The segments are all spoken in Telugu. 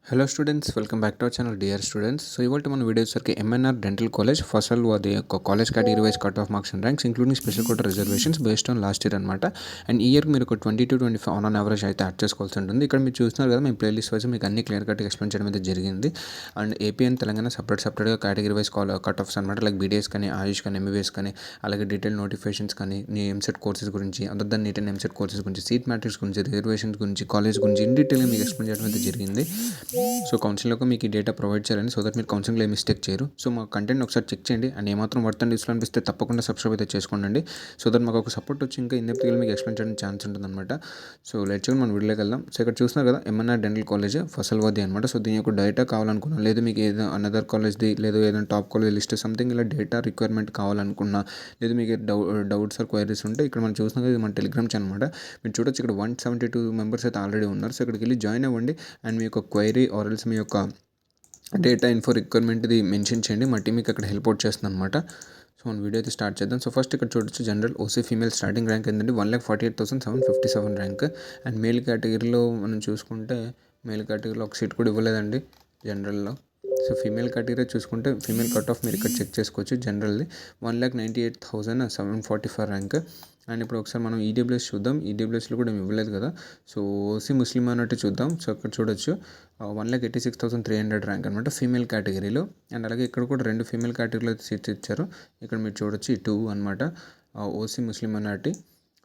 Hello students, welcome back to our channel dear students. So ఇవాళ మన వీడియో వచ్చరికి ఎంఎన్ఆర్ డెంటల్ కాలేజ్ ఫసల్ అది ఒక college category wise cut off marks and ranks including special quota reservations based on last year అనమాట. అండ్ ఈ ఇయర్ మీరు ఒక 20 to 25 ఆన్ యావరేజ్ అయితే యాడ్ చేసుకోవాల్సి ఉంటుంది. ఇక్కడ మీరు చూస్తున్నారు కదా, మేము ప్లేలిస్ట్ వైజ్ మీకు అన్ని క్లియర్ కట్గా ఎక్స్ప్లెయిన్ చేయడం అయితే జరిగింది. అండ్ ఏపీ అండ్ తెలంగాణ సపరేట్గా కేటగిరీ వైజ్ కట్ ఆఫ్స్ అనమాట. లైక్ బీడీఎస్ కానీ, ఆయుష్ కానీ, ఎంబీబీఎస్ కానీ, అలాగే డీటెయిల్ నోటిఫికేషన్స్ కానీ, నీ ఎంసెట్ కోర్సెస్ గురించి, other than NEET and EAMCET courses గురించి, సీట్ మ్యాట్రిక్స్ గురించి, రిజర్వేషన్స్ గురించి, కాలేజ్ గురించి ఇన్ డీటెయిల్గా మీకు ఎక్స్ప్లెయిన్ చేయడం అయితే జరిగింది. సో కౌన్సిలింగ్లో మీకు ఈ డేటా ప్రొవైడ్ చేయాలని, సో దట్ మీరు కౌన్సిలింగ్లో ఏ మిస్టేక్ చేయరు. సో మా కంటెంట్ ఒకసారి చెక్ చేయండి. అండ్ ఏమాత్రం వర్త్ అండ్ యూస్ఫుల్ అనిపిస్తే తప్పకుండా సబ్స్క్రైబ్ అయితే చేసుకోండి. సో దట్ మాకు ఒక సపోర్ట్ వచ్చి ఇంకా ఇన్-డెప్త్గా మీకు ఎక్స్ప్లెయిన్ చేయడానికి ఛాన్స్ ఉంటుందన్నమాట. సో లెట్స్ గో మన వీడియోకి వెళ్దాం. సో ఇక్కడ చూస్తున్నారు కదా, ఎంఎన్ఆర్ డెంటల్ కాలేజ్ ఫసల్వాది అనమాట. సో దీని యొక్క డేటా కావాలనుకున్నా, లేదు మీకు ఏదో అనదర్ కాలేజ్ది, లేదు ఏదైనా టాప్ కాలేజ్ లిస్ట్ సంథింగ్ ఇలా డేటా రిక్వైర్మెంట్ కావాలనుకున్నా, లేదు మీకు డౌట్స్ ఆర్ క్వైరీస్ ఉంటే ఇక్కడ మనం చూస్తున్నాం కదా, ఇది మన టెలిగ్రామ్ ఛానల్ అనమాట. మీరు చూడొచ్చు, ఇక్కడ 172 మెంబర్స్ అయితే ఆల్రెడీ ఉన్నారు. సో ఇక్కడికి వెళ్ళి జాయిన్ అవ్వండి. అండ్ మీ యొక్క క్వైరీ ఆర్ ఎల్స్ మీ యొక్క డేటా ఇన్ఫో రిక్వైర్మెంట్ది మెన్షన్ చేయండి. మా టీం మీకు అక్కడ హెల్ప్ అవుట్ చేస్తుంది అనమాట. సో మన వీడియో అయితే స్టార్ట్ చేద్దాం. సో ఫస్ట్ ఇక్కడ చూడొచ్చు, general OC female starting rank ఏంటంటే 1,48,757 ర్యాంక్. అండ్ మేల్ కేటగిరీలో మనం చూసుకుంటే, మేల్ కేటగిరీలో ఒక సీట్ కూడా ఇవ్వలేదండి జనరల్లో. సో ఫీమేల్ కేటగిరీ చూసుకుంటే, ఫీమేల్ కట్ ఆఫ్ మీరు ఇక్కడ చెక్ చేసుకోవచ్చు. జనరల్ది 1,98,745 ర్యాంక్. అండ్ ఇప్పుడు ఒకసారి మనం ఈడబ్ల్యూఎస్ చూద్దాం. ఈడబ్ల్యూఎస్లో కూడా ఏమి ఇవ్వలేదు కదా. సో ఓసీ ముస్లిం అన్నట్టు చూద్దాం. సో ఇక్కడ చూడొచ్చు 1,86,300 ర్యాంక్ అనమాట ఫీమేల్ కేటగిరీలో. అండ్ అలాగే ఇక్కడ కూడా 2 ఫీమేల్ కేటగిరీలో సీట్స్ ఇచ్చారు. ఇక్కడ మీరు చూడొచ్చు, ఈ 2 అనమాట ఓసీ ముస్లిం అన్నట్టు.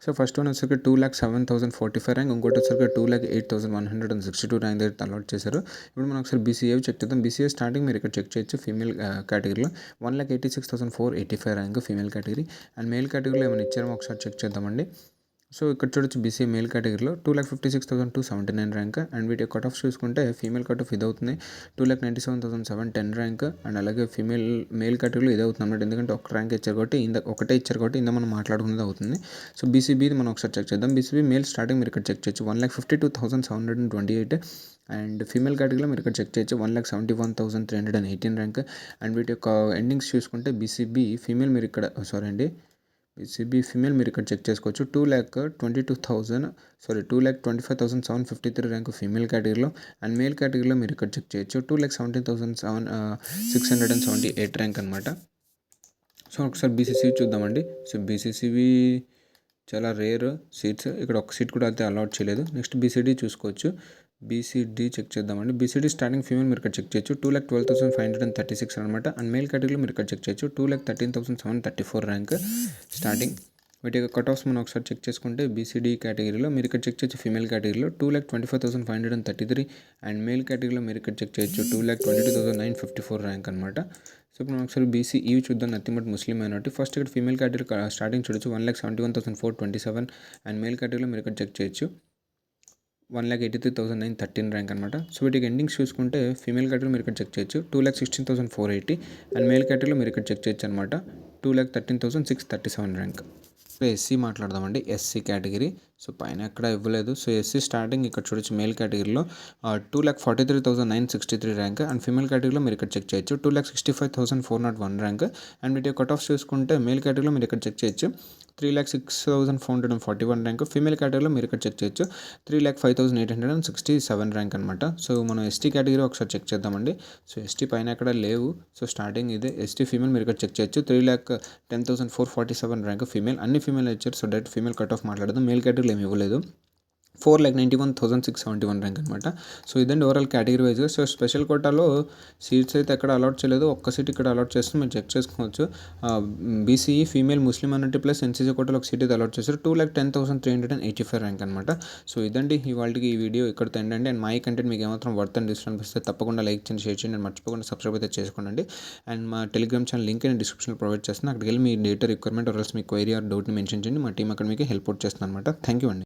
సో ఫస్ట్ వన్ వచ్చరికి 2,07,045 ర్యాంక్, ఇంకోటి వచ్చరికి 2,08,162 ర్యాంక్ దగ్గర అలాట్ చేశారు. ఇప్పుడు మనం ఒకసారి బీసీఏ చెక్ చేద్దాం. బీసీఏ స్టార్టింగ్ మీరు ఇక్కడ చెక్ చేయొచ్చు. ఫీమేల్ కేటగిరీలో 1,86,485 rank female category. And male కేటగిరీలో ఏమైనా ఇచ్చారో ఒకసారి చెక్ చేద్దామండి. సో ఇక్కడ చూడొచ్చు, బీసీఏ మేల్ కేటగిరీలో 2,56,279 ర్యాంక్. అండ్ వీటి కట్ ఆఫ్ చూసుకుంటే, ఫీమేల్ కట్ ఆఫ్ ఇది అవుతుంది 2,97,710 ర్యాంక్. అండ్ అలాగే మేల్ కేటగిరీలో ఇది అవుతుంది అన్నమాట. ఎందుకంటే ఒక ర్యాంక్ ఇచ్చారు కాబట్టి, ఒకటే ఇచ్చారు కాబట్టి మనం మాట్లాడుకునేది అవుతుంది. సో బీసీబీది మనం ఒకసారి చెక్ చేద్దాం. బీసీబీ మేల్ స్టార్టింగ్ మీరు ఇక్కడ చెక్ చేయొచ్చు 1,52,728. అండ్ ఫీమేల్ కేటగిరీలో మీరు ఇక్కడ చెక్ చేయొచ్చు 1,71,318 ర్యాంక్. అండ్ వీటి యొక్క ఎండింగ్స్ చూసుకుంటే, బీసీబీ ఫీమేల్ మీరు ఇక్కడ బీసీబీ ఫీమేల్ మీరు ఇక్కడ చెక్ చేసుకోవచ్చు 2,25,753 ర్యాంక్ ఫీమేల్ కేటగిరీలో. అండ్ మేల్ కేటగిరీలో మీరు ఇక్కడ చెక్ చేయొచ్చు 2,17,678 ర్యాంక్ అనమాట. సో ఒకసారి బీసీసీ చూద్దామండి. సో బీసీసీవి చాలా రేర్ సీట్స్, ఇక్కడ ఒక సీట్ కూడా అయితే అలాట్ చేయలేదు. నెక్స్ట్ బీసీడీ చూసుకోవచ్చు. బీసీడీ చెక్ చేద్దామండి. బీసీడీ స్టార్టింగ్ ఫీమేల్ మీరు ఇక్కడ చెక్ చేయొచ్చు 2,12,536 అనమాట. అండ్ మేల్ కేటగిరీలో మీరు ఇక్కడ చెక్ చేయొచ్చు 2,13,734 ర్యాంక్ స్టార్టింగ్. వీటి యొక్క కట్ ఆఫ్స్ మనం ఒకసారి చెక్ చేసుకుంటే, బీసీడీ కేటగిరీలో మీరు ఇక్కడ చెక్ చేయొచ్చు ఫీమేల్ కేటగిరీలో 2,25,533. అండ్ మేల్ కేటగిరీలో మీరు ఇక్కడ చెక్ చేయొచ్చు 2,22,954 ర్యాంక్ అనమాట. సో ఇప్పుడు మనం ఒకసారి బీసీఈ చూద్దాం. Nothing but Muslim minority. First ఇక్కడ ఫీమేల్ కేటగిరీ స్టార్టింగ్ చూడొచ్చు 1,71,427. అండ్ మేల్ కేటగిరీలో మీరు ఇక్కడ చెక్ చేయొచ్చు 1,83,913 ర్యాంక్ అనమాట. సో వీటికి ఎండింగ్స్ చూసుకుంటే, ఫీమేల్ కేటగిరీలో మీరు ఇక్కడ చెక్ చేయొచ్చు 2,16,480. అండ్ మేల్ కేటగిరీలో మీరు ఇక్కడ చెక్ చేయొచ్చు అనమాట 2,13,637 ర్యాంక్. సో ఎస్సీ మాట్లాడదామండి. ఎస్సీ కేటగిరీ సో పైన ఎక్కడ ఇవ్వలేదు. సో ఎస్సీ స్టార్టింగ్ ఇక్కడ చూడొచ్చు మేల్ కేటగిరీలో 2,43,963 ర్యాంక్. అండ్ ఫీమేల్ కేటగిరీలో మీరు ఇక్కడ చెక్ చేయొచ్చు 2,65,401 ర్యాంక్. అండ్ వీటి కట్ ఆఫ్ చూసుకుంటే, మేల్ కేటగిరీలో మీరు ఇక్కడ చెక్ చేయొచ్చు 3,06,441 ర్యాంక్. ఫీమేల్ కేటగిరీలో మీరు ఇక్కడ చెక్ చేయొచ్చు 3,05,867 ర్యాంక్ అనమాట. సో మనం ఎస్టీ కేటగిరీ ఒకసారి చెక్ చేద్దామండి. సో ఎస్టీ పైన ఎక్కడ లేవు. సో స్టార్టింగ్ ఇదే ఎస్టీ ఫీమేల్ మీరు ఇక్కడ చెక్ చేయొచ్చు 3,10,447 ర్యాంక్ ఫీమేల్. అన్ని ఫీమేల్ ఇచ్చారు. So direct female cut off మాట్లాడదాం. మేల్ కేటగిరీలో ఏమి ఇవ్వలేదు. 4,91,671 ర్యాంక్ అనమాట. సో ఇదండి ఓవరాల్ కేటగిరీ వైజ్గా. సో స్పెషల్ కోటాలో సీట్స్ అయితే ఎక్కడ అలాట్ చేయలేదు. ఒక్క సీట్ ఇక్కడ అలాట్ చేస్తే మీరు చెక్ చేసుకోవచ్చు. బీసీఈ ఫీమేల్ ముస్లిం అన్నట్టు ప్లస్ ఎన్సీసీ కోటాలో ఒక సీట్ అయితే అలాట్ చేశారు 2,10,385 ర్యాంక్ అనమాట. సో ఇదండి ఇవాళకి ఈ వీడియో ఇక్కడితో ఎండండి. అండ్ మై కంటెంట్ మీకు ఏమాత్రం వర్త్ అండ్ యూస్ఫుల్ అనిపిస్తే తప్పకుండా లైక్ చేయండి, షేర్ చేయండి, అండ్ మర్చిపోకుండా సబ్స్క్రైబ్ అయితే చేసుకోండి. అండ్ మా టెలిగ్రామ్ ఛానల్ లింక్ నేను డిస్క్రిప్షన్లో ప్రొవైడ్ చేస్తాను. అక్కడికి వెళ్ళి మీ డేటా రిక్వైర్మెంట్ ఆర్ మీ క్వైరీ ఆర్ డౌట్ని మెన్షన్ చేయండి. మా టీం అక్కడ మీకు హెల్ప్ అవుట్ చేస్తుంది అనమాట. థ్యాంక్ యూ అండి.